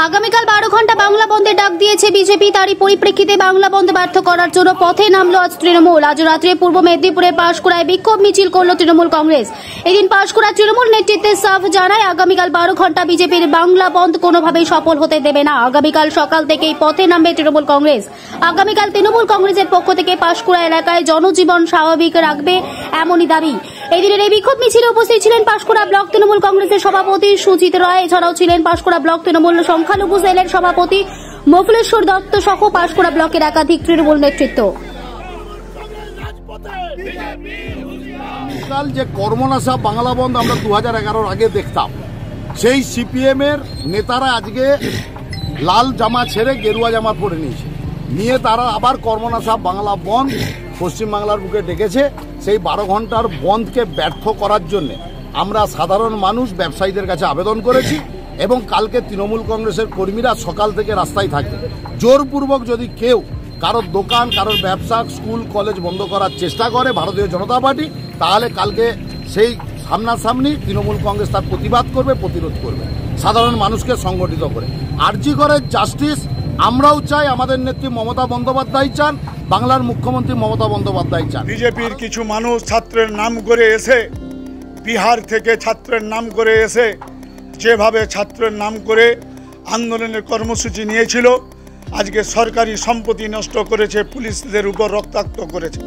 আগামীকাল 12 ঘন্টা বাংলা বন্ধের ডাক দিয়েছে বিজেপি। তারই পরিপ্রেক্ষিতে বাংলা বন্ধ ব্যর্থ করার জন্য পথে নামলো আজ তৃণমূল। আজ রাত্রে পূর্ব মেদিনীপুরের পাঁশকুড়ায় বিক্ষোভ মিছিল করল তৃণমূল কংগ্রেস। এদিন পাঁশকুড়া তৃণমূল নেতৃত্বে সাফ জানায় আগামীকাল 12 ঘন্টা বিজেপির বাংলা বন্ধ কোনোভাবেই সফল হতে দেবে না। আগামীকাল সকাল থেকেই পথে নামবে তৃণমূল কংগ্রেস। আগামীকাল তৃণমূল কংগ্রেসের পক্ষ থেকে পাঁশকুড়া এলাকায় জনজীবন স্বাভাবিক রাখবে এমনই দাবি। এদিনের এই বিক্ষোভ মিছিলে উপস্থিত ছিলেন পাঁশকুড়া ব্লক তৃণমূল কংগ্রেসের সভাপতি সুজিত রায়। এছাড়াও ছিলেন পাঁশকুড়া ব্লক তৃণমূল সংখ্যালঘু সেলের সভাপতি মফলেশ্বর দত্ত সহ পাঁশকুড়া ব্লকের একাধিক তৃণমূল নেতৃত্ব। কাল যে কর্মনাশা বাংলা বন্ধ আমরা 2011 আগে দেখতাম, সেই সিপিএম এর নেতারা আজকে লাল জামা ছেড়ে গেরুয়া জামা পরে নিয়ে তারা আবার কর্মনাশা বাংলা বন্ধ পশ্চিমবাংলার বুকে ডেকেছে। সেই 12 ঘন্টার বন্ধকে ব্যর্থ করার জন্য আমরা সাধারণ মানুষ ব্যবসায়ীদের কাছে আবেদন করেছি এবং কালকে তৃণমূল কংগ্রেসের কর্মীরা সকাল থেকে রাস্তায় থাকবে। জোরপূর্বক যদি কেউ কারোর দোকান, কারোর ব্যবসা, স্কুল, কলেজ বন্ধ করার চেষ্টা করে ভারতীয় জনতা পার্টি, তাহলে কালকে সেই সামনাসামনি তৃণমূল কংগ্রেস তার প্রতিবাদ করবে, প্রতিরোধ করবে সাধারণ মানুষকে সংগঠিত করে। আরজি করে জাস্টিস আমরাও চাই, আমাদের নেত্রী মমতা বন্দ্যোপাধ্যায় চান, বাংলার মুখ্যমন্ত্রী মমতা বন্দ্যোপাধ্যায় চান। বিজেপির কিছু মানুষ ছাত্রের নাম করে এসে, বিহার থেকে ছাত্রের নাম করে এসে যেভাবে ছাত্রের নাম করে আন্দোলনের কর্মসূচি নিয়েছিল, আজকে সরকারি সম্পত্তি নষ্ট করেছে, পুলিশদের উপর রক্তাক্ত করেছে।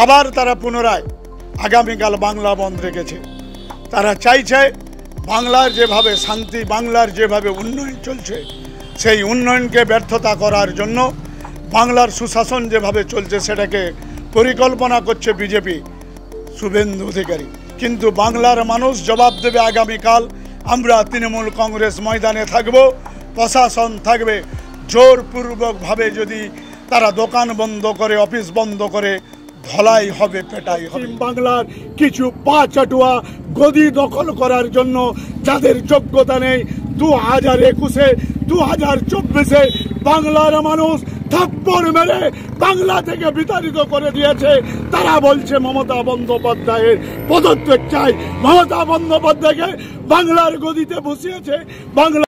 আবার তারা পুনরায় আগামীকাল বাংলা বন্ধ রেখেছে। তারা চাইছে বাংলার যেভাবে শান্তি, বাংলার যেভাবে উন্নয়ন চলছে, সেই উন্নয়নকে ব্যর্থতা করার জন্য বাংলার সুশাসন যেভাবে চলছে সেটাকে পরিকল্পনা করছে বিজেপি, শুভেন্দু অধিকারী। কিন্তু বাংলার মানুষ জবাব দেবে আগামীকাল। আমরা তৃণমূল কংগ্রেস ময়দানে থাকব, প্রশাসন থাকবে। জোরপূর্বকভাবে যদি তারা দোকান বন্ধ করে, অফিস বন্ধ করে, ধলাই হবে, পেটাই হবে। বাংলার কিছু পা চাটুয়া গদি দখল করার জন্য যাদের যোগ্যতা নেই, 2021-এ 2024-এ বাংলার মানুষ থাপ্পড় মেরে বাংলা থেকে বিতাড়িত করে দিয়েছে। তারা বলছে মমতা বন্দ্যোপাধ্যায়ের পদত্যাগ চাই। মমতা বন্দ্যোপাধ্যায়কে বাংলার গদিতে বসিয়েছে বাংলা।